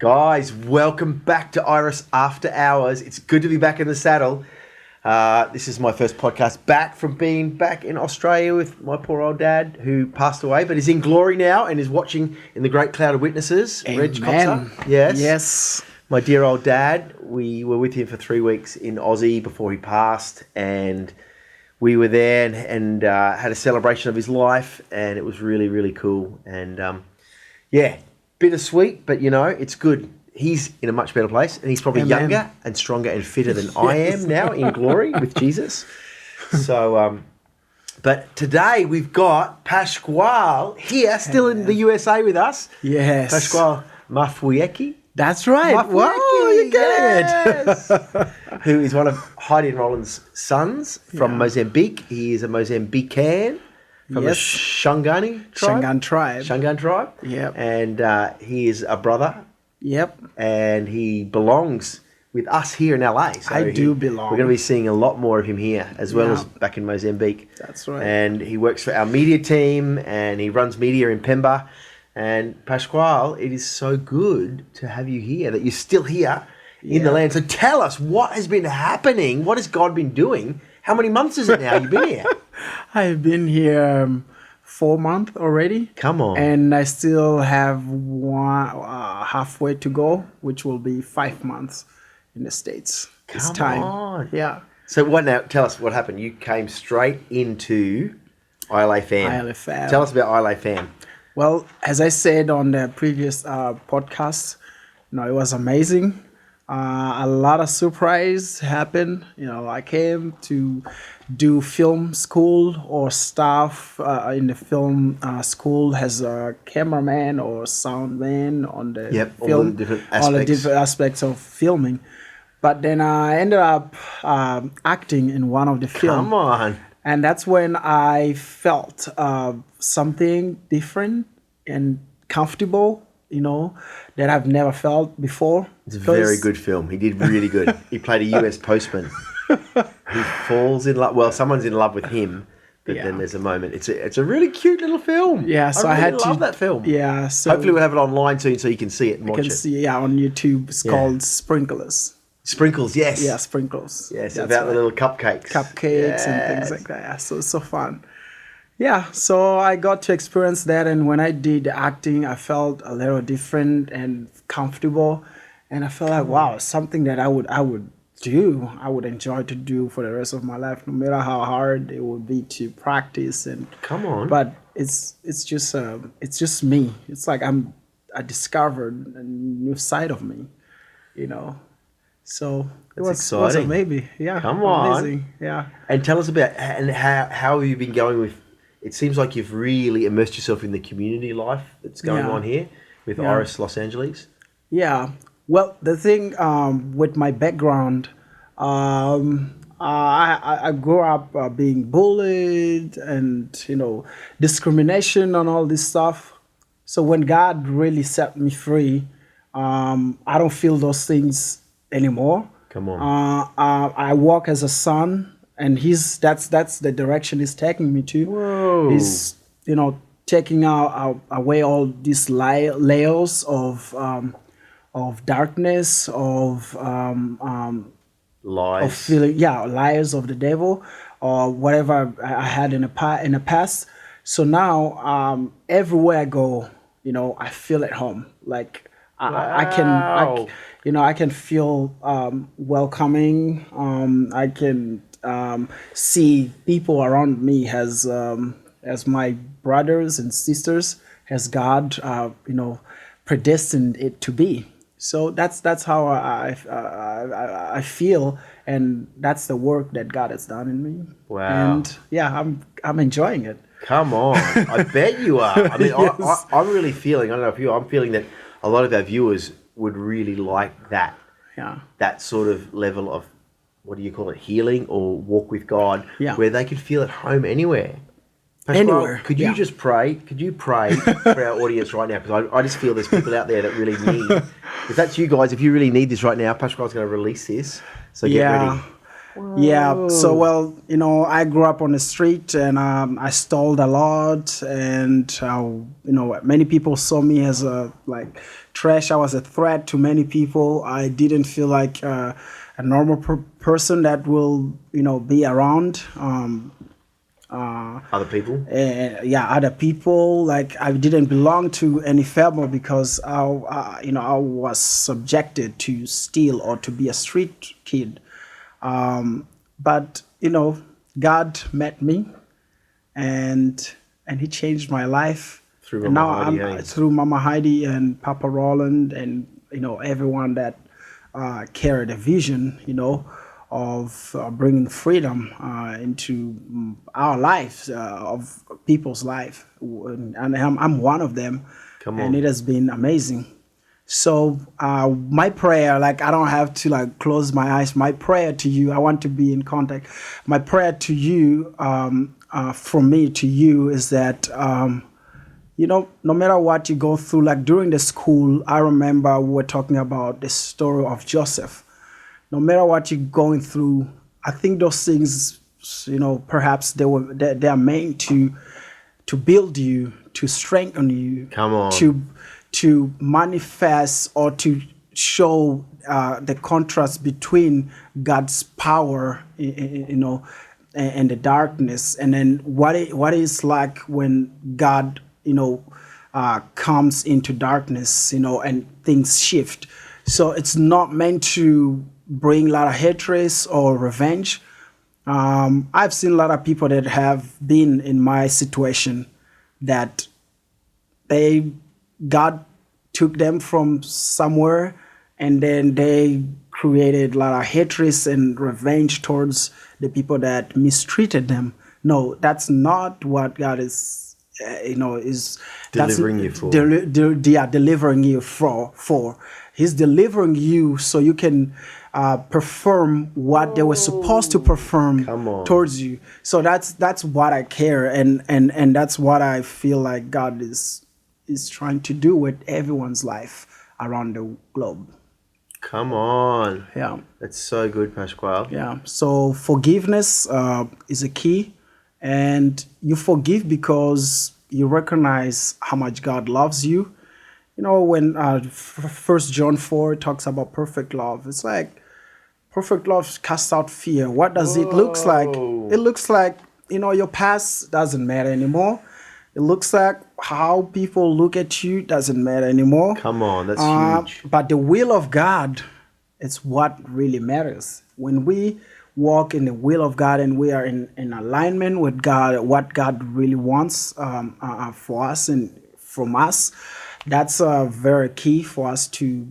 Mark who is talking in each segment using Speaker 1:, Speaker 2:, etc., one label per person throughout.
Speaker 1: Guys, welcome back to Iris After Hours. It's good to be back in the saddle. This is my first podcast back from being back in Australia with my poor old dad who passed away, but is in glory now and is watching in the great cloud of witnesses.
Speaker 2: Amen.
Speaker 1: Reg Yes.
Speaker 2: Yes.
Speaker 1: My dear old dad, we were with him for 3 weeks in Aussie before he passed, and we were there and had a celebration of his life, and it was really, really cool. And bittersweet, but it's good. He's in a much better place, and he's probably younger and stronger and fitter than I am now in glory with Jesus. So, but today we've got Pascoal here, still in the USA with us.
Speaker 2: Yes.
Speaker 1: Pascoal Mafuieque.
Speaker 2: That's right.
Speaker 1: Mafuieque,
Speaker 2: Wow, you get it.
Speaker 1: Who is one of Heidi and Rolland's sons from Mozambique. He is a Mozambican from the Shangani tribe.
Speaker 2: Shangan tribe.
Speaker 1: Yep. And he is a brother.
Speaker 2: Yep.
Speaker 1: And he belongs with us here in LA. So
Speaker 2: I do belong.
Speaker 1: We're going to be seeing a lot more of him here, as well as back in Mozambique.
Speaker 2: That's right.
Speaker 1: And he works for our media team, and he runs media in Pemba. And Pascoal, it is so good to have you here, that you're still here in the land. So tell us, what has been happening? What has God been doing? How many months is it now you've been here?
Speaker 2: I've been here 4 months already.
Speaker 1: Come on.
Speaker 2: And I still have halfway to go, which will be 5 months in the States.
Speaker 1: Come on.
Speaker 2: Yeah.
Speaker 1: So what now? Tell us what happened. You came straight into ILA Fam.
Speaker 2: ILA Fam.
Speaker 1: Tell us about ILA Fam.
Speaker 2: Well, as I said on the previous podcast, it was amazing. A lot of surprise happened. I came to do film school or staff in the film school as a cameraman or sound man on the film, all the different aspects of filming. But then I ended up acting in one of the films.
Speaker 1: Come on.
Speaker 2: And that's when I felt something different and comfortable, that I've never felt before.
Speaker 1: It's a very good film. He did really good. He played a US postman. He falls in love. Well, someone's in love with him, but then there's a moment. It's a really cute little film.
Speaker 2: Yeah, so I
Speaker 1: really love that film.
Speaker 2: Yeah, so
Speaker 1: hopefully we'll have it online soon so you can see it and watch it.
Speaker 2: You can see on YouTube. It's called Sprinklers.
Speaker 1: Sprinkles, yes.
Speaker 2: Yeah, Sprinkles.
Speaker 1: Yes, about the little cupcakes.
Speaker 2: Cupcakes and things like that. Yeah, so it's so fun. Yeah, so I got to experience that, and when I did acting, I felt a little different and comfortable, and I felt like, wow, something that I would do. I would enjoy to do for the rest of my life, no matter how hard it would be to practice. And
Speaker 1: come on,
Speaker 2: but it's just me. It's like I discovered a new side of me, So it was
Speaker 1: exciting.
Speaker 2: Maybe, yeah.
Speaker 1: Come on,
Speaker 2: amazing, yeah.
Speaker 1: And tell us about how have you been going with. It seems like you've really immersed yourself in the community life that's going on here with Iris Los Angeles. Yeah.
Speaker 2: Well, the thing with my background, I grew up being bullied and, discrimination and all this stuff. So when God really set me free, I don't feel those things anymore.
Speaker 1: Come on.
Speaker 2: I walk as a son. And that's the direction he's taking me to.
Speaker 1: Whoa.
Speaker 2: He's taking away all these layers of darkness, of
Speaker 1: lies,
Speaker 2: of feeling, lies of the devil, or whatever I had in the past. So now everywhere I go, I feel at home. Like I can feel welcoming. I can see people around me as my brothers and sisters, as God, predestined it to be. So that's how I feel, and that's the work that God has done in me.
Speaker 1: Wow!
Speaker 2: And I'm enjoying it.
Speaker 1: Come on, I bet you are. I mean,
Speaker 2: Yes.
Speaker 1: I'm really feeling. I don't know if you. I'm feeling that a lot of our viewers would really like that.
Speaker 2: Yeah.
Speaker 1: That sort of level of. What do you call it? Healing or walk with God, where they could feel at home anywhere. Pascoal,
Speaker 2: anywhere.
Speaker 1: Could you just pray? Could you pray for our audience right now? Because I just feel there's people out there that really need. If that's you guys, if you really need this right now, Pascoal's going to release this. So get ready.
Speaker 2: Yeah, so well, I grew up on the street and I stole a lot, and many people saw me as a like trash. I was a threat to many people. I didn't feel like a normal person that will be around.
Speaker 1: Other people?
Speaker 2: Yeah, other people. Like I didn't belong to any family because I was subjected to steal or to be a street kid. But God met me, and He changed my life.
Speaker 1: Through
Speaker 2: And
Speaker 1: Mama
Speaker 2: now
Speaker 1: Heidi,
Speaker 2: I'm
Speaker 1: hey?
Speaker 2: through Mama Heidi and Papa Rolland, and everyone that carried a vision, of bringing freedom into our lives, of people's life, and I'm one of them.
Speaker 1: Come
Speaker 2: And
Speaker 1: on.
Speaker 2: it has been amazing. So my prayer, like I don't have to like close my eyes. My prayer to you, I want to be in contact. My prayer to you, from me to you, is that no matter what you go through, like during the school, I remember we were talking about the story of Joseph. No matter what you're going through, I think those things, perhaps they are meant to build you, to strengthen you,
Speaker 1: Come on.
Speaker 2: to manifest or to show the contrast between God's power, and the darkness, and then what is like when God, comes into darkness, and things shift. So it's not meant to bring a lot of hatred or revenge. I've seen a lot of people that have been in my situation that God took them from somewhere, and then they created a lot of hatred and revenge towards the people that mistreated them. No, that's not what God is, is
Speaker 1: Delivering you for.
Speaker 2: Delivering you for. He's delivering you so you can perform what they were supposed to perform
Speaker 1: Come on.
Speaker 2: towards you. So that's what I care, and that's what I feel like God is trying to do with everyone's life around the globe.
Speaker 1: Come on.
Speaker 2: Yeah.
Speaker 1: That's so good, Pascoal.
Speaker 2: Yeah. So forgiveness is a key, and you forgive because you recognize how much God loves you. When First John 4 talks about perfect love, it's like perfect love casts out fear. What does it looks like?
Speaker 1: Whoa.
Speaker 2: It looks like your past doesn't matter anymore. It looks like how people look at you doesn't matter anymore.
Speaker 1: Come on, that's huge.
Speaker 2: But the will of God is what really matters. When we walk in the will of God and we are in alignment with God, what God really wants for us and from us, that's very key for us to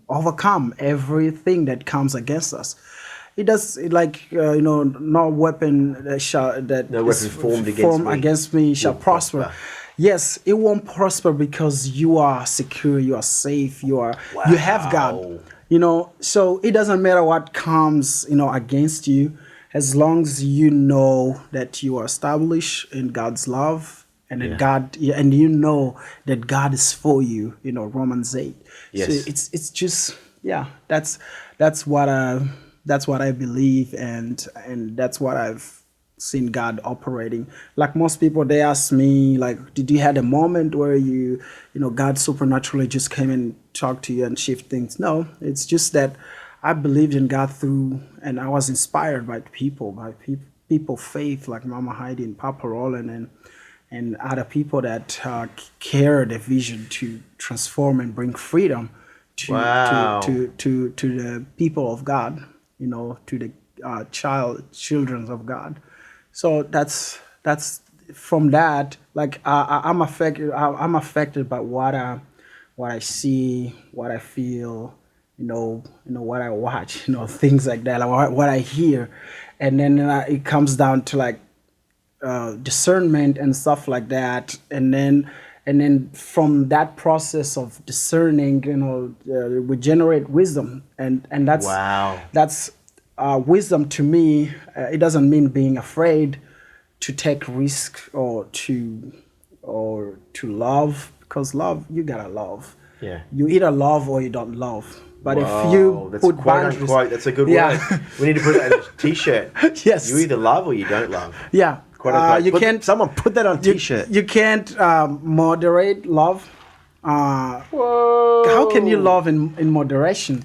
Speaker 2: overcome everything that comes against us. It does no weapon
Speaker 1: formed
Speaker 2: against me shall prosper. Yes, it won't prosper because you are secure, you are safe, you have God. So it doesn't matter what comes against you, as long as you know that you are established in God's love, and that God, and that God is for you. Romans 8.
Speaker 1: Yes.
Speaker 2: So it's just that's what I believe, and that's what I've seen God operating. Like most people, they ask me, like, did you had a moment where God supernaturally just came and talked to you and shift things? No, it's just that I believed in God through, and I was inspired by people faith, like Mama Heidi and Papa Rolland and other people that carried a vision to transform and bring freedom to the people of God, to the children of God. So that's from that. Like I'm affected by what I see, what I feel, what I watch, things like that, like what I hear, and then it comes down to like discernment and stuff like that, and then from that process of discerning, we generate wisdom, and that's that's wisdom to me. It doesn't mean being afraid to take risk or to love, because love, you gotta love.
Speaker 1: Yeah.
Speaker 2: You either love or you don't love. But
Speaker 1: Whoa,
Speaker 2: if you
Speaker 1: that's
Speaker 2: put
Speaker 1: quote
Speaker 2: boundaries,
Speaker 1: unquote, that's a good
Speaker 2: Yeah.
Speaker 1: word. We need to put that in a t-shirt.
Speaker 2: Yes.
Speaker 1: You either love or you don't love.
Speaker 2: yeah,
Speaker 1: Quote unquote.
Speaker 2: you can't.
Speaker 1: Someone put that on a t-shirt.
Speaker 2: You can't moderate love.
Speaker 1: Whoa.
Speaker 2: How can you love in moderation?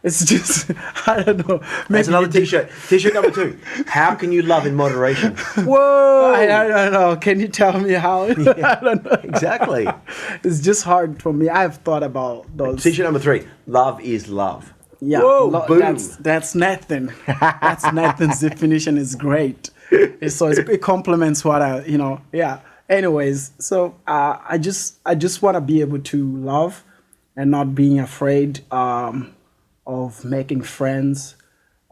Speaker 2: It's just I don't know.
Speaker 1: That's
Speaker 2: Maybe
Speaker 1: another
Speaker 2: you do-
Speaker 1: t-shirt. T-shirt number 2. How can you love in moderation?
Speaker 2: I
Speaker 1: Whoa.
Speaker 2: don't know. Can you tell me how? I don't know.
Speaker 1: Exactly.
Speaker 2: It's just hard for me. I've thought about those.
Speaker 1: T-shirt number 3. Love is love.
Speaker 2: Yeah,
Speaker 1: Whoa, boom.
Speaker 2: That's Nathan. That's Nathan's definition. Is great. It complements what Yeah. Anyways, so I just want to be able to love, and not being afraid of making friends,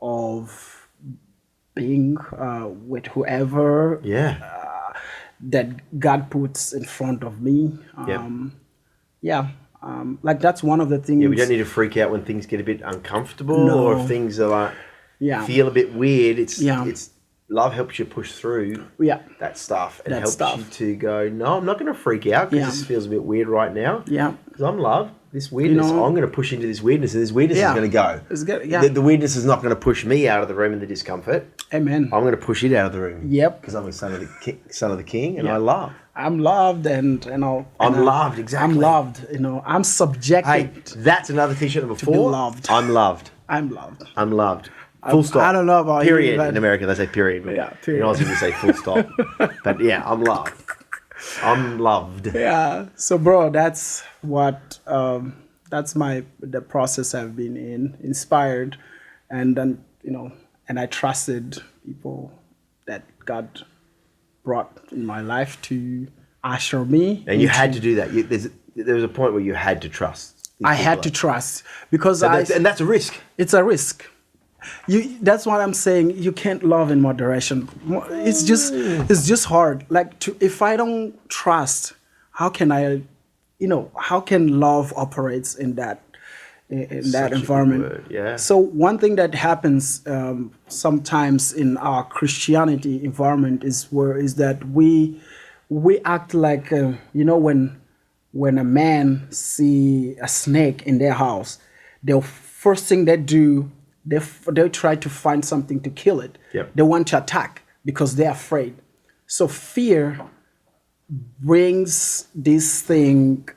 Speaker 2: of being with whoever
Speaker 1: Yeah.
Speaker 2: that God puts in front of me.
Speaker 1: Yep.
Speaker 2: Yeah. Like that's one of the things.
Speaker 1: Yeah, we don't need to freak out when things get a bit uncomfortable
Speaker 2: No.
Speaker 1: or if things are like
Speaker 2: Yeah.
Speaker 1: feel a bit weird. It's love helps you push through
Speaker 2: Yeah.
Speaker 1: that stuff and
Speaker 2: That
Speaker 1: helps
Speaker 2: stuff.
Speaker 1: you to go, no, I'm not going to freak out because
Speaker 2: Yeah.
Speaker 1: this feels a bit weird right now.
Speaker 2: Yeah.
Speaker 1: Because I'm loved. This weirdness,
Speaker 2: know-
Speaker 1: I'm going to push into this weirdness, and this weirdness
Speaker 2: Yeah.
Speaker 1: is going to go.
Speaker 2: It's good. Yeah.
Speaker 1: The weirdness is not going to push me out of the room in the discomfort.
Speaker 2: Amen.
Speaker 1: I'm going to push it out of the room.
Speaker 2: Yep.
Speaker 1: Because I'm a son of the king, and
Speaker 2: Yeah.
Speaker 1: I love.
Speaker 2: I'm loved, and
Speaker 1: I'm loved, exactly.
Speaker 2: I'm loved. I'm subjected.
Speaker 1: Hey, that's another t-shirt number 4.
Speaker 2: be loved.
Speaker 1: I'm loved.
Speaker 2: I'm loved.
Speaker 1: I'm loved. Full stop.
Speaker 2: I don't know about you,
Speaker 1: period.
Speaker 2: but-
Speaker 1: In America, they say period. But
Speaker 2: Yeah, period.
Speaker 1: In Aussie, we say full stop. But yeah, I'm loved. I'm loved.
Speaker 2: Yeah. So, bro, that's what that's the process I've been inspired, and then and I trusted people that God brought in my life to usher me.
Speaker 1: And you had to do that. There was a point where you had to trust. these
Speaker 2: I had
Speaker 1: people.
Speaker 2: to trust because
Speaker 1: And that's a risk.
Speaker 2: it's a risk. That's what I'm saying. You can't love in moderation. It's just hard. Like if I don't trust, how can I, how can love operates in that
Speaker 1: Such a good
Speaker 2: environment?
Speaker 1: word, yeah.
Speaker 2: So one thing that happens sometimes in our Christianity environment is that we act like when a man see a snake in their house, the first thing they do, they try to find something to kill it.
Speaker 1: Yep.
Speaker 2: They want to attack because they're afraid. So fear brings this thing,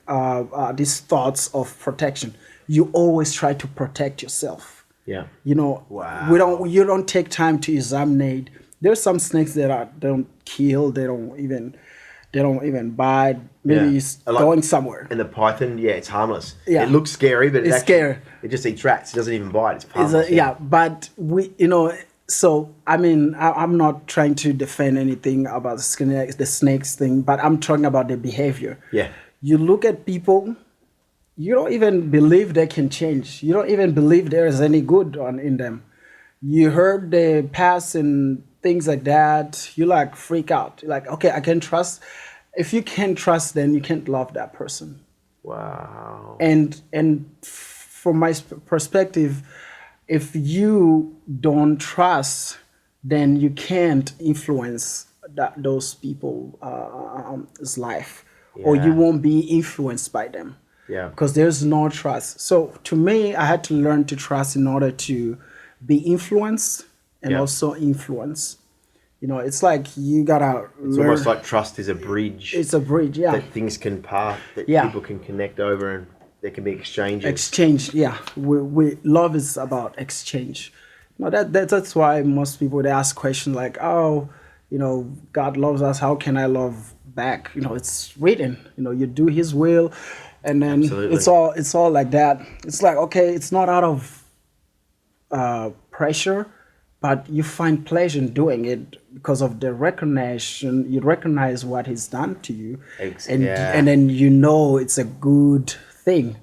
Speaker 2: these thoughts of protection. You always try to protect yourself.
Speaker 1: Yeah.
Speaker 2: Wow. You don't take time to examine. There's some snakes that don't kill. They don't even bite. Maybe
Speaker 1: Yeah.
Speaker 2: it's
Speaker 1: Like-
Speaker 2: going somewhere.
Speaker 1: And the python, yeah, it's harmless.
Speaker 2: Yeah.
Speaker 1: It looks scary, but
Speaker 2: It's scary.
Speaker 1: It just eats rats. It doesn't even bite. It's
Speaker 2: Is
Speaker 1: harmless.
Speaker 2: but so I'm not trying to defend anything about the snakes thing, but I'm talking about the behavior.
Speaker 1: Yeah.
Speaker 2: You look at people, you don't even believe they can change. You don't even believe there is any good in them. You heard the past and things like that, you freak out. You're like, okay, I can trust. If you can't trust, then you can't love that person.
Speaker 1: Wow.
Speaker 2: And from my perspective, if you don't trust, then you can't influence those people's life, or you
Speaker 1: Yeah.
Speaker 2: won't be influenced by them.
Speaker 1: Yeah.
Speaker 2: Because there's no trust. So to me, I had to learn to trust in order to be influenced and
Speaker 1: Yeah.
Speaker 2: also influence. It's like you gotta
Speaker 1: It's
Speaker 2: learn.
Speaker 1: almost like trust is a bridge
Speaker 2: It's a bridge, yeah.
Speaker 1: that things can pass, that
Speaker 2: Yeah.
Speaker 1: people can connect over, and there can be exchanges.
Speaker 2: Exchange, yeah. We love is about exchange. That's why most people they ask questions like, oh, God loves us. How can I love back? It's written. You do His will, and then
Speaker 1: Absolutely.
Speaker 2: it's all like that. It's like, okay, it's not out of pressure, but you find pleasure in doing it because of the recognition. You recognize what He's done to you, and then it's a good thing.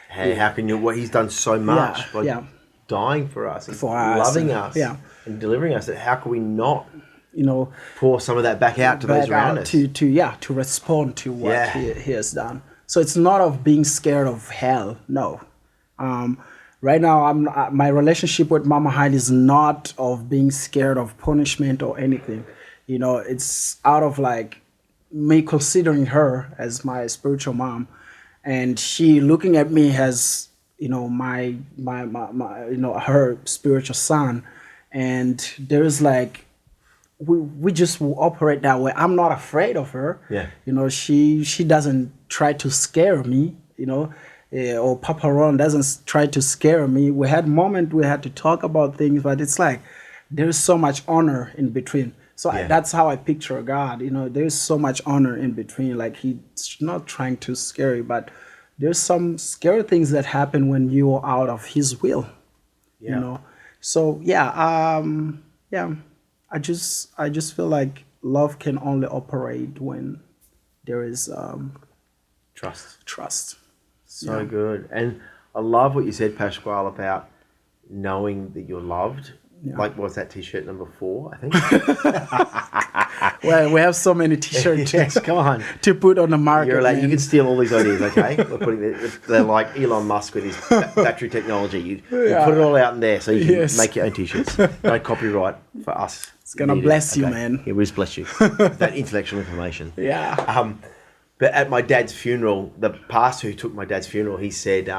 Speaker 1: Hey, how can you? What He's done so much by
Speaker 2: yeah.
Speaker 1: dying for us, and
Speaker 2: For us,
Speaker 1: loving
Speaker 2: and-
Speaker 1: us,
Speaker 2: yeah.
Speaker 1: and delivering us. That how can we not
Speaker 2: you know,
Speaker 1: pour some of that back out to those
Speaker 2: back
Speaker 1: around
Speaker 2: out
Speaker 1: us?
Speaker 2: to respond to what
Speaker 1: Yeah.
Speaker 2: he has done. So it's not of being scared of hell. No. Right now, my relationship with Mama Heidi is not of being scared of punishment or anything. It's out of like me considering her as my spiritual mom, and she looking at me as her spiritual son, and there's like we just will operate that way. I'm not afraid of her.
Speaker 1: Yeah.
Speaker 2: She doesn't try to scare me. Or Papa Ron doesn't try to scare me. We had moments we had to talk about things, but it's like there's so much honor in between. So that's how I picture God. There's so much honor in between. Like he's not trying to scare you, but there's some scary things that happen when you are out of His will. So I just feel like love can only operate when there is Trust.
Speaker 1: So good. And I love what you said, Pascoal, about knowing that you're loved.
Speaker 2: Yeah.
Speaker 1: Like, what's that T-shirt number 4, I think?
Speaker 2: Well, we have so many T-shirts
Speaker 1: Yes, come on.
Speaker 2: to put on the market.
Speaker 1: You're allowed, you
Speaker 2: man.
Speaker 1: can steal all these ideas, okay? They're like Elon Musk with his battery technology. You put it all out in there so you can make your own T-shirts. No copyright for us.
Speaker 2: It's going to bless you, man.
Speaker 1: It will bless you. That intellectual information.
Speaker 2: Yeah.
Speaker 1: But at my dad's funeral, the pastor who took my dad's funeral, he said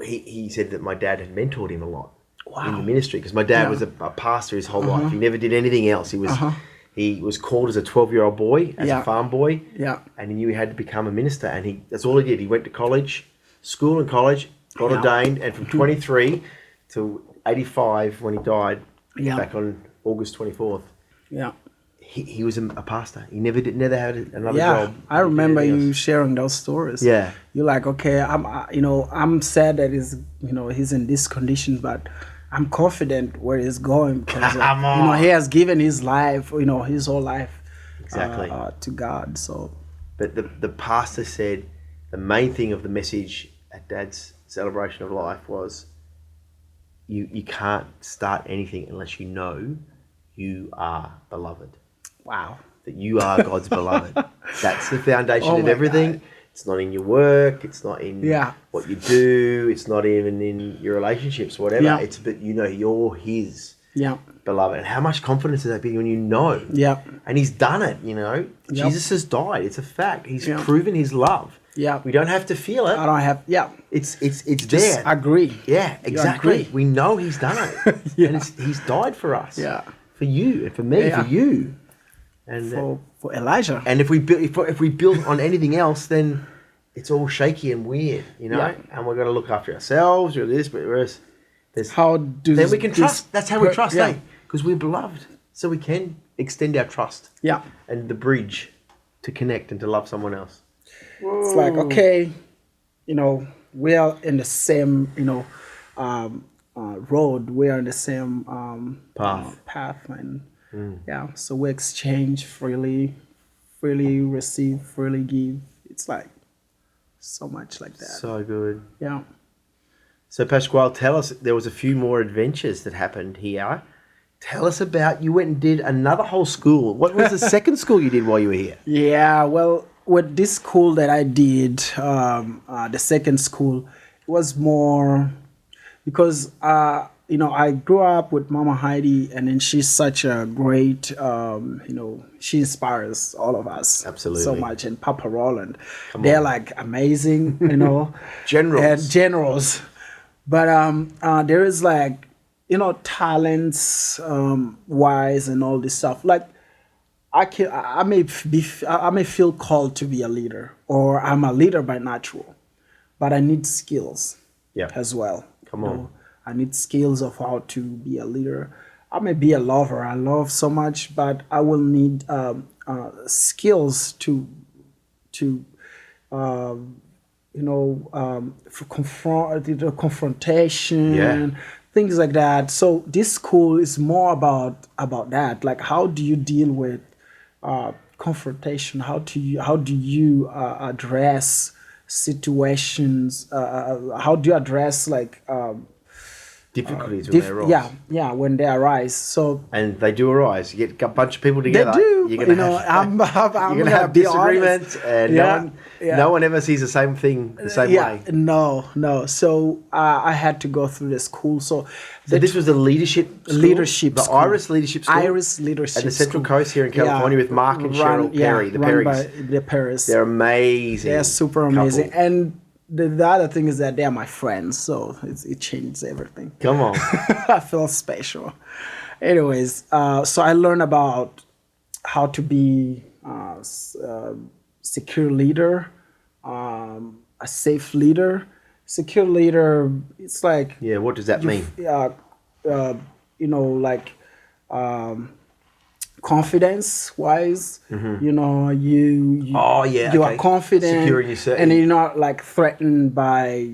Speaker 1: he said that my dad had mentored him a lot in the ministry, because my dad was a pastor his whole life. He never did anything else. He was called as a 12-year-old boy, as a farm boy, and he knew he had to become a minister, and that's all he did. He went to school and college, got ordained, and from 23 to 85 when he died, back on August 24th.
Speaker 2: Yeah.
Speaker 1: He was a pastor. He never had another job.
Speaker 2: I remember you sharing those stories.
Speaker 1: Yeah.
Speaker 2: You're like, okay, I'm sad that he's in this condition, but I'm confident where he's going because he has given his life, his whole life, to God. So,
Speaker 1: but the pastor said the main thing of the message at Dad's celebration of life was you can't start anything unless you know you are beloved.
Speaker 2: Wow.
Speaker 1: That you are God's beloved. That's the foundation of everything.
Speaker 2: God.
Speaker 1: It's not in your work. It's not in what you do. It's not even in your relationships, whatever.
Speaker 2: Yeah.
Speaker 1: It's but you're His beloved. And how much confidence is that being when you know?
Speaker 2: Yeah.
Speaker 1: And He's done it. Jesus has died. It's a fact. He's proven His love.
Speaker 2: Yeah.
Speaker 1: We don't have to feel it.
Speaker 2: I don't have. Yeah.
Speaker 1: It's
Speaker 2: Just
Speaker 1: there.
Speaker 2: agree.
Speaker 1: Yeah, exactly.
Speaker 2: Agree.
Speaker 1: We know He's done it. And He's died for us.
Speaker 2: Yeah.
Speaker 1: For you and for me, for you. And
Speaker 2: for Elijah.
Speaker 1: And if we build on anything else, then it's all shaky and weird, And we've got to look after ourselves or this, but whereas then we can trust. That's how we trust, because we're beloved, so we can extend our trust.
Speaker 2: Yeah.
Speaker 1: And the bridge to connect and to love someone else. Whoa.
Speaker 2: It's like, okay, we are in the same, road. We are in the same path, and so we exchange freely receive, freely give. It's like so much like that.
Speaker 1: So good.
Speaker 2: Yeah.
Speaker 1: So Pascoal, tell us, there was a few more adventures that happened here. Tell us about, you went and did another whole school. What was the second school you did while you were here?
Speaker 2: Yeah, well, with this school that I did, the second school, it was more because, I grew up with Mama Heidi, and then she's such a great, she inspires all of us.
Speaker 1: Absolutely.
Speaker 2: So much. And Papa Rolland, they're like amazing, generals. But there is like, talents wise and all this stuff. Like I may feel called to be a leader, or I'm a leader by natural, but I need skills as well.
Speaker 1: Come on.
Speaker 2: I need skills of how to be a leader. I may be a lover. I love so much, but I will need skills for confrontation, things like that. So this school is more about that. Like, how do you deal with confrontation? How do you address situations? How do you address
Speaker 1: difficulties when they arise?
Speaker 2: When they arise. So
Speaker 1: and they do arise. You get a bunch of people together.
Speaker 2: They do.
Speaker 1: You're gonna have disagreements, and no one ever sees the same thing the same way.
Speaker 2: No. So I had to go through the school. So
Speaker 1: this was the leadership school? The
Speaker 2: school.
Speaker 1: Iris Leadership School?
Speaker 2: Iris Leadership
Speaker 1: at the Central
Speaker 2: School.
Speaker 1: Coast here in California with Mark and Cheryl Perry, the
Speaker 2: run
Speaker 1: Perrys.
Speaker 2: by the Perrys.
Speaker 1: They're amazing.
Speaker 2: They're super amazing.
Speaker 1: couple.
Speaker 2: And the other thing is that they're my friends, so it changes everything.
Speaker 1: Come on.
Speaker 2: I feel special. Anyways, so I learned about how to be secure leader, a safe leader. Secure leader, it's like,
Speaker 1: Yeah, what does that mean?
Speaker 2: Like confidence wise, you
Speaker 1: Oh, yeah,
Speaker 2: you
Speaker 1: okay.
Speaker 2: are confident,
Speaker 1: Secure in yourself.
Speaker 2: and you're not like threatened by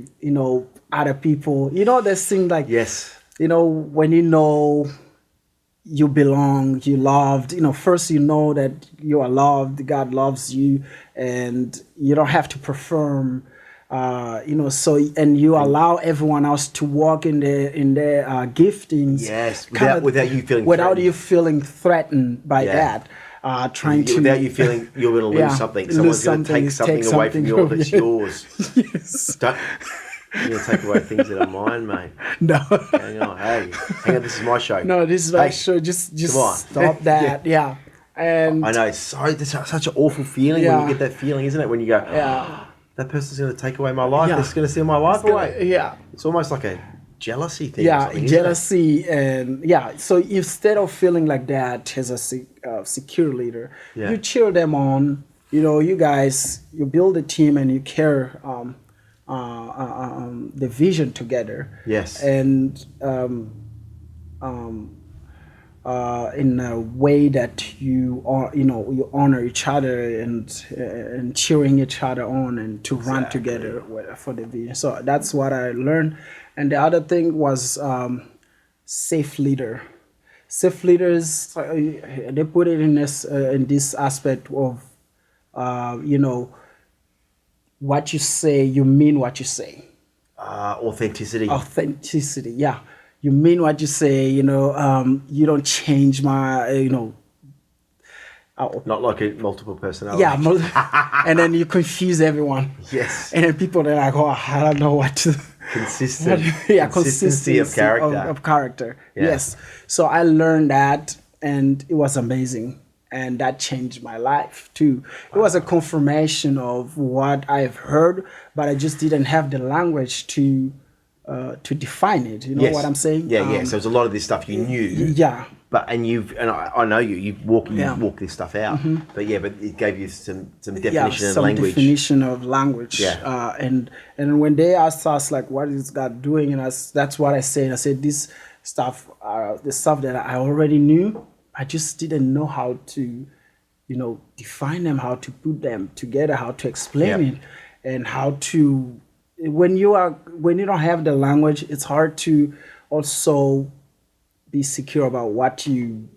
Speaker 2: other people. There's things like,
Speaker 1: Yes.
Speaker 2: when you belong, you loved, first that you are loved, God loves you, and you don't have to perform, so, and you allow everyone else to walk in their giftings.
Speaker 1: Yes,
Speaker 2: kinda-
Speaker 1: without you feeling
Speaker 2: without
Speaker 1: threatened.
Speaker 2: you feeling threatened by
Speaker 1: Yeah.
Speaker 2: that, trying to,
Speaker 1: Without you feeling you're going to lose
Speaker 2: Yeah,
Speaker 1: something.
Speaker 2: lose
Speaker 1: Someone's going to
Speaker 2: something,
Speaker 1: take something away from you that's
Speaker 2: yeah.
Speaker 1: yours.
Speaker 2: Yes.
Speaker 1: Don't, you're going to take away things that are mine, mate.
Speaker 2: No.
Speaker 1: Hang on, hey. Hang on, this is my show.
Speaker 2: No, this is my
Speaker 1: Hey,
Speaker 2: show. Just
Speaker 1: come on.
Speaker 2: stop that. Yeah. And
Speaker 1: I know, it's such an awful feeling when
Speaker 2: Yeah.
Speaker 1: you get that feeling, isn't it? When you go,
Speaker 2: yeah.
Speaker 1: that person's going to take away my life.
Speaker 2: Yeah.
Speaker 1: That's going to steal my life away.
Speaker 2: Yeah.
Speaker 1: It's almost like a jealousy thing. or
Speaker 2: Yeah,
Speaker 1: something, isn't it?
Speaker 2: jealousy, and so instead of feeling like that as a secure leader,
Speaker 1: Yeah.
Speaker 2: you cheer them on. You guys, you build a team and you carry the vision together.
Speaker 1: Yes.
Speaker 2: And in a way that you honor each other and cheering each other on and to run together for the vision. So that's what I learned. And the other thing was safe leader. Safe leaders, they put it in this aspect of what you say, you mean what you say.
Speaker 1: Authenticity.
Speaker 2: Authenticity, yeah. You mean what you say, you don't change my,
Speaker 1: Not like a multiple personality.
Speaker 2: yeah, and then you confuse everyone.
Speaker 1: Yes.
Speaker 2: And then people, they're like, oh, I don't know what to...
Speaker 1: Consistent.
Speaker 2: Yeah,
Speaker 1: Consistency of character.
Speaker 2: Of character,
Speaker 1: Yeah.
Speaker 2: yes. So I learned that, and it was amazing. And that changed my life too. It was a confirmation of what I've heard, but I just didn't have the language to define it. You know
Speaker 1: Yes.
Speaker 2: what I'm saying?
Speaker 1: Yeah, yeah. So there's a lot of this stuff you knew.
Speaker 2: Yeah.
Speaker 1: But I know you walk this stuff out.
Speaker 2: Mm-hmm.
Speaker 1: But it gave you some definition
Speaker 2: Yeah,
Speaker 1: and
Speaker 2: some
Speaker 1: language.
Speaker 2: definition of language.
Speaker 1: Yeah.
Speaker 2: And when they asked us like, what is God doing? And that's what I said. I said, this stuff, the stuff that I already knew, I just didn't know how to, define them, how to put them together, how to explain
Speaker 1: Yeah.
Speaker 2: it, and how to. When you don't have the language, it's hard to also be secure about what you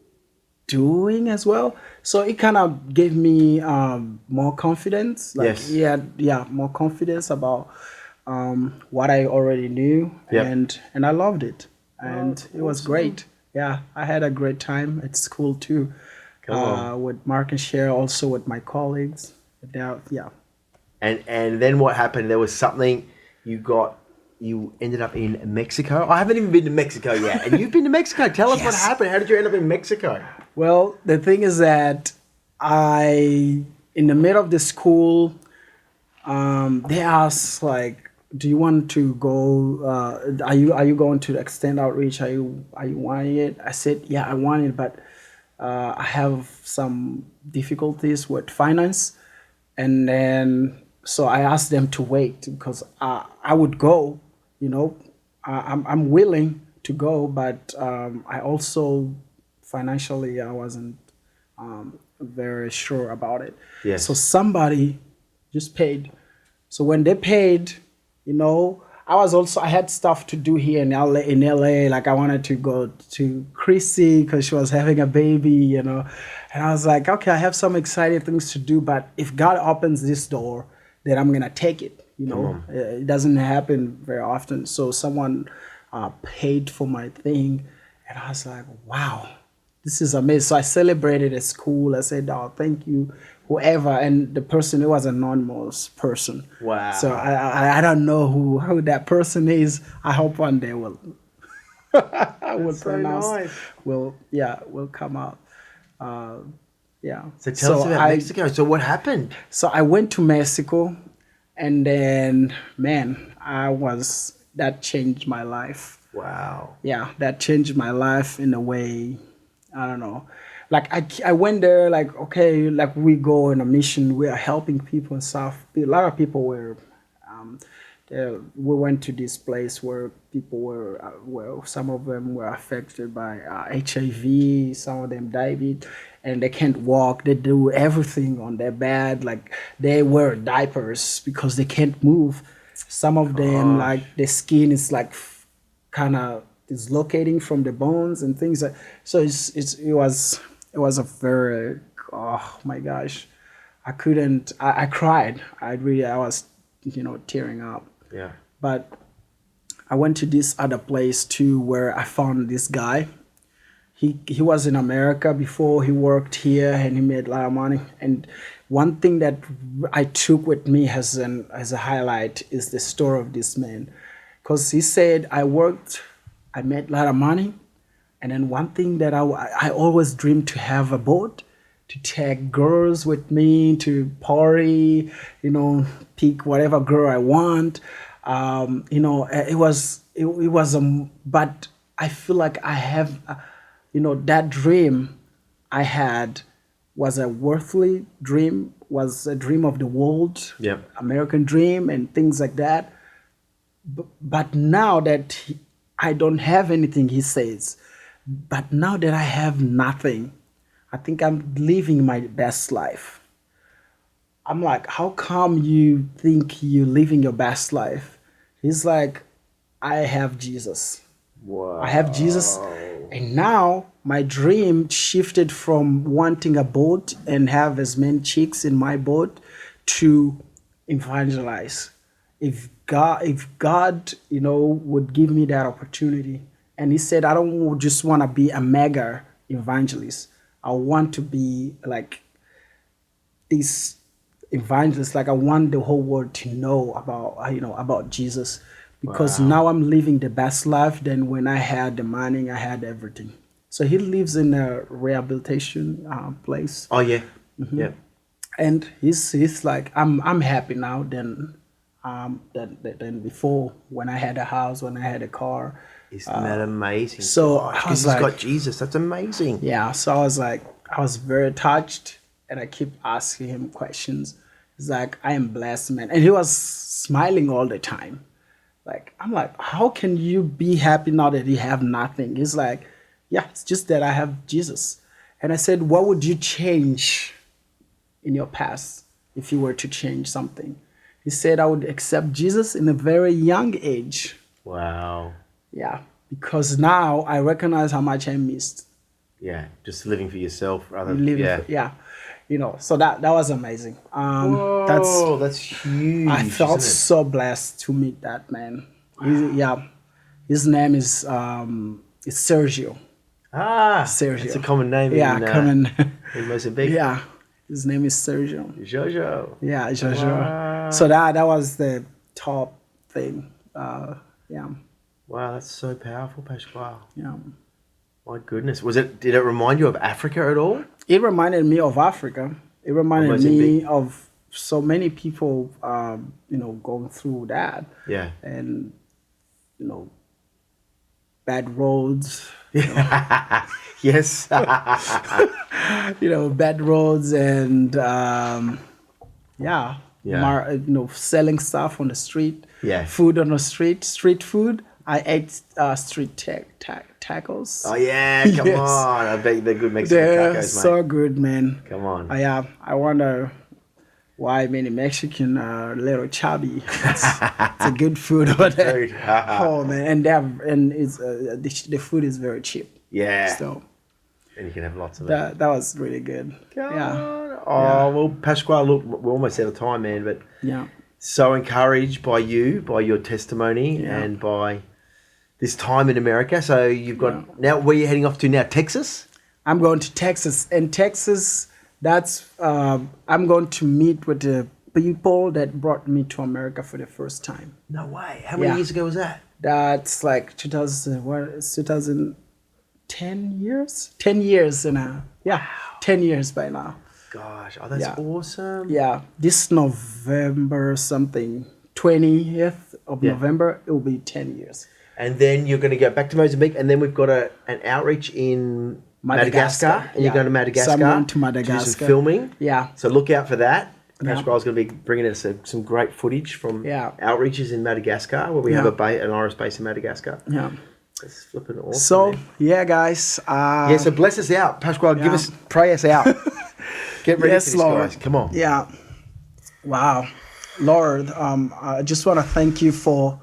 Speaker 2: doing as well. So it kind of gave me more confidence. Like,
Speaker 1: Yes.
Speaker 2: more confidence about what I already knew,
Speaker 1: Yep.
Speaker 2: and I loved it, and it was great. Yeah, I had a great time at school too, with Mark and Cher, also with my colleagues. Yeah.
Speaker 1: And then what happened? There was something you ended up in Mexico. I haven't even been to Mexico yet. And you've been to Mexico. Tell us what
Speaker 2: Yes.
Speaker 1: happened. How did you end up in Mexico?
Speaker 2: Well, the thing is that in the middle of the school, they asked like, "Do you want to go? Are you going to extend outreach? Are you wanting it?" I said, "Yeah, I want it, but I have some difficulties with finance." And then so I asked them to wait because I would go. I'm willing to go, but I also financially I wasn't very sure about it.
Speaker 1: Yes.
Speaker 2: So somebody just paid. So when they paid, I had stuff to do here in LA. Like I wanted to go to Chrissy because she was having a baby, and I was like, okay, I have some exciting things to do, but if God opens this door, then I'm gonna take it. It doesn't happen very often. So someone paid for my thing, and I was like, wow, this is amazing. So I celebrated at school. I said, oh, thank you, whoever. And the person, it was an anonymous person.
Speaker 1: Wow.
Speaker 2: So I don't know who that person is. I hope one day will will
Speaker 1: so
Speaker 2: pronounce
Speaker 1: nice.
Speaker 2: will come out.
Speaker 1: So tell us about Mexico. So what happened?
Speaker 2: So I went to Mexico, And then, man, that changed my life.
Speaker 1: Wow.
Speaker 2: Yeah, that changed my life in a way, I don't know. Like I went there like, okay, like we go on a mission, we are helping people and stuff. A lot of people were, um, we went to this place where people were, well, some of them were affected by HIV, some of them diabetes, and they can't walk. They do everything on their bed, like they wear diapers because they can't move. Some of them,
Speaker 1: Gosh.
Speaker 2: like the skin is like kind of dislocating from the bones and things like. So it was a very, oh my gosh, I cried. I was tearing up.
Speaker 1: Yeah.
Speaker 2: But I went to this other place too where I found this guy. He was in America before. He worked here and he made a lot of money. And one thing that I took with me as a highlight is the story of this man, because he said, I made a lot of money, and then one thing that I always dreamed to have a boat, to take girls with me to party, pick whatever girl I want. But I feel like I have, that dream I had was a worldly dream, was a dream of the world,
Speaker 1: Yep.
Speaker 2: American dream and things like that. But now that I don't have anything, he says, but now that I have nothing, I think I'm living my best life. I'm like, how come you think you're living your best life? He's like, I have Jesus.
Speaker 1: Wow.
Speaker 2: I have Jesus. And now my dream shifted from wanting a boat and have as many chicks in my boat to evangelize. If God, would give me that opportunity. And he said, I don't just want to be a mega evangelist. I want to be like this evangelist. Like I want the whole world to know about Jesus, because
Speaker 1: Wow.
Speaker 2: now I'm living the best life than when I had the money, I had everything. So he lives in a rehabilitation place,
Speaker 1: Oh yeah. Yeah.
Speaker 2: and he's like, I'm happy now than before, when I had a house, when I had a car.
Speaker 1: Isn't that amazing?
Speaker 2: so
Speaker 1: Gosh,
Speaker 2: I
Speaker 1: 'cause
Speaker 2: was
Speaker 1: he's
Speaker 2: like,
Speaker 1: got Jesus. That's amazing.
Speaker 2: Yeah, so I was very touched, and I keep asking him questions. He's like, I am blessed, man. And he was smiling all the time. Like, I'm like, how can you be happy now that you have nothing? He's like, yeah, it's just that I have Jesus. And I said, what would you change in your past if you were to change something? He said, I would accept Jesus in a very young age.
Speaker 1: Wow.
Speaker 2: Yeah, because now I recognize how much I missed.
Speaker 1: Yeah. Just living for yourself rather.
Speaker 2: Living
Speaker 1: Yeah.
Speaker 2: yeah, so that was amazing.
Speaker 1: That's huge.
Speaker 2: I felt
Speaker 1: isn't
Speaker 2: so blessed to meet that man. His name is Sergio.
Speaker 1: it? Ah,
Speaker 2: Sergio.
Speaker 1: it's a common name.
Speaker 2: Yeah,
Speaker 1: in,
Speaker 2: common.
Speaker 1: in Mozambique.
Speaker 2: Yeah, his name is Sergio.
Speaker 1: Jojo.
Speaker 2: Yeah, Jojo.
Speaker 1: Wow.
Speaker 2: So that was the top thing. Yeah,
Speaker 1: Wow, that's so powerful, Pascoal.
Speaker 2: yeah.
Speaker 1: My goodness. Did it remind you of Africa at all?
Speaker 2: It reminded me of Africa. It reminded me
Speaker 1: Mozambique.
Speaker 2: of so many people, going through that.
Speaker 1: Yeah.
Speaker 2: And, bad roads,
Speaker 1: Yes.
Speaker 2: bad roads and,
Speaker 1: Yeah.
Speaker 2: selling stuff on the street.
Speaker 1: Yeah.
Speaker 2: Food on the street food. I ate street tacos.
Speaker 1: Oh yeah, come
Speaker 2: Yes.
Speaker 1: on! I bet they're good Mexican
Speaker 2: They're
Speaker 1: tacos,
Speaker 2: so
Speaker 1: mate.
Speaker 2: good, man.
Speaker 1: Come on.
Speaker 2: I wonder why many Mexican are a little chubby. It's a good food over there.
Speaker 1: Food.
Speaker 2: Oh man, and it's the food is very cheap.
Speaker 1: Yeah,
Speaker 2: So
Speaker 1: and you can have lots of it.
Speaker 2: that was really good.
Speaker 1: Come
Speaker 2: Yeah,
Speaker 1: on. Oh well, Pascoal. Look, we're almost out of time, man. But
Speaker 2: yeah.
Speaker 1: so encouraged by you, by your testimony,
Speaker 2: Yeah.
Speaker 1: and by this time in America. So you've got now. Where are you heading off to now? Texas.
Speaker 2: I'm going to Texas. And Texas, that's I'm going to meet with the people that brought me to America for the first time.
Speaker 1: No way. How many
Speaker 2: Yeah.
Speaker 1: years ago was that?
Speaker 2: That's like 2010 years? 10 years now. Yeah, 10 years by now.
Speaker 1: Gosh, oh, that's
Speaker 2: Yeah.
Speaker 1: awesome.
Speaker 2: Yeah, this November something, 20th of November, it will be 10 years.
Speaker 1: And then you're going to go back to Mozambique, and then we've got an outreach in Madagascar. And you're going to Madagascar.
Speaker 2: So I'm going to
Speaker 1: To
Speaker 2: Madagascar.
Speaker 1: do some filming.
Speaker 2: Yeah.
Speaker 1: So look out for that.
Speaker 2: Yeah.
Speaker 1: Pascoal's going to be bringing us some great footage from
Speaker 2: Yeah.
Speaker 1: outreaches in Madagascar, where we have an Iris base in Madagascar.
Speaker 2: Yeah.
Speaker 1: That's flipping awesome.
Speaker 2: So,
Speaker 1: man.
Speaker 2: yeah, guys.
Speaker 1: So bless us out. Pascoal, pray us out. Get ready for this,
Speaker 2: Lord.
Speaker 1: guys. Come on.
Speaker 2: Yeah. Wow. Lord, I just want to thank you for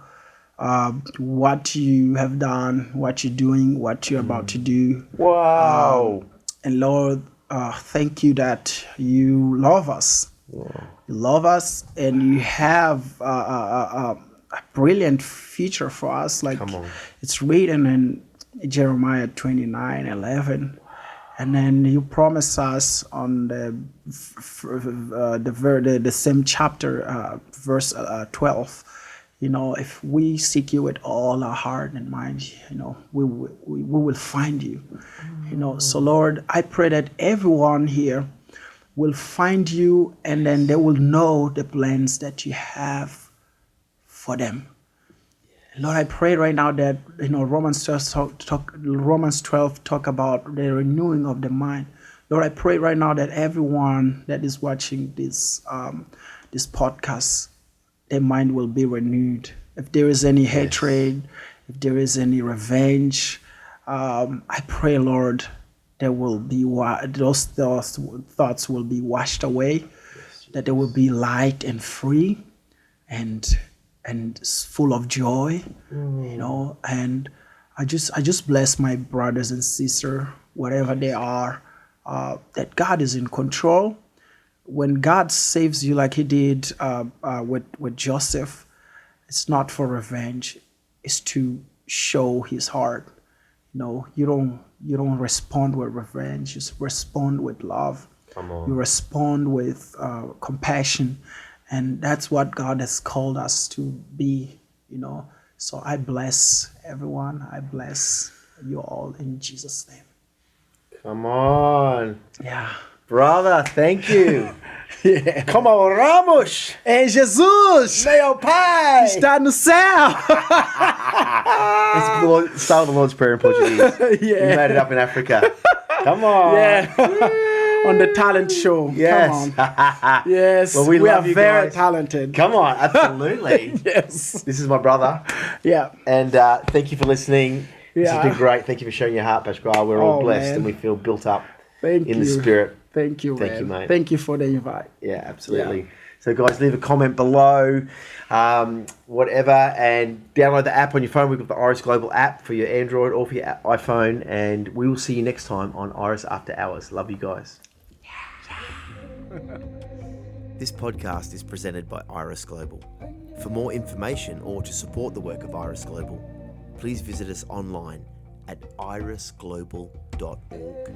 Speaker 2: what you have done, what you're doing, what you're about to do.
Speaker 1: Wow.
Speaker 2: And Lord, thank you that you love us.
Speaker 1: Wow.
Speaker 2: You love us, and you have a brilliant future for us. Like it's written in Jeremiah 29:11. And then you promise us on the same chapter, verse 12, if we seek you with all our heart and mind, we will find you. So Lord, I pray that everyone here will find you, and then they will know the plans that you have for them. Lord, I pray right now that Romans 12 talk about the renewing of the mind. Lord, I pray right now that everyone that is watching this podcast, their mind will be renewed. If there is any hatred, if there is any revenge, I pray, Lord, there will be those thoughts will be washed away. That there will be light and free, and full of joy, and I just bless my brothers and sisters, wherever they are, that God is in control. When God saves you like he did with Joseph, it's not for revenge, it's to show his heart. You don't respond with revenge, you respond with love. You respond with compassion. And that's what God has called us to be, So I bless everyone. I bless you all in Jesus' name.
Speaker 1: Come on.
Speaker 2: Yeah.
Speaker 1: Brother, thank you. Come on, Ramos.
Speaker 2: Ei, Jesus!
Speaker 1: Meu Pai!
Speaker 2: Está no céu!
Speaker 1: It's start of the Lord's Prayer in Portuguese. You made it up in Africa. Come on.
Speaker 2: Yeah. On the talent show.
Speaker 1: Yes.
Speaker 2: Come on. Yes.
Speaker 1: Well, we
Speaker 2: are
Speaker 1: love you
Speaker 2: very
Speaker 1: guys.
Speaker 2: talented.
Speaker 1: Come on, absolutely.
Speaker 2: Yes.
Speaker 1: This is my brother.
Speaker 2: Yeah.
Speaker 1: And thank you for listening. This has been great. Thank you for sharing your heart, Pascoal. We're all blessed, and we feel built up in the spirit.
Speaker 2: Thank you,
Speaker 1: Thank you, mate.
Speaker 2: Thank you for the invite.
Speaker 1: Yeah, absolutely. So, guys, leave a comment below, whatever, and download the app on your phone. We've got the Iris Global app for your Android or for your iPhone, and we will see you next time on Iris After Hours. Love you guys. This podcast is presented by Iris Global. For more information or to support the work of Iris Global, please visit us online at irisglobal.org.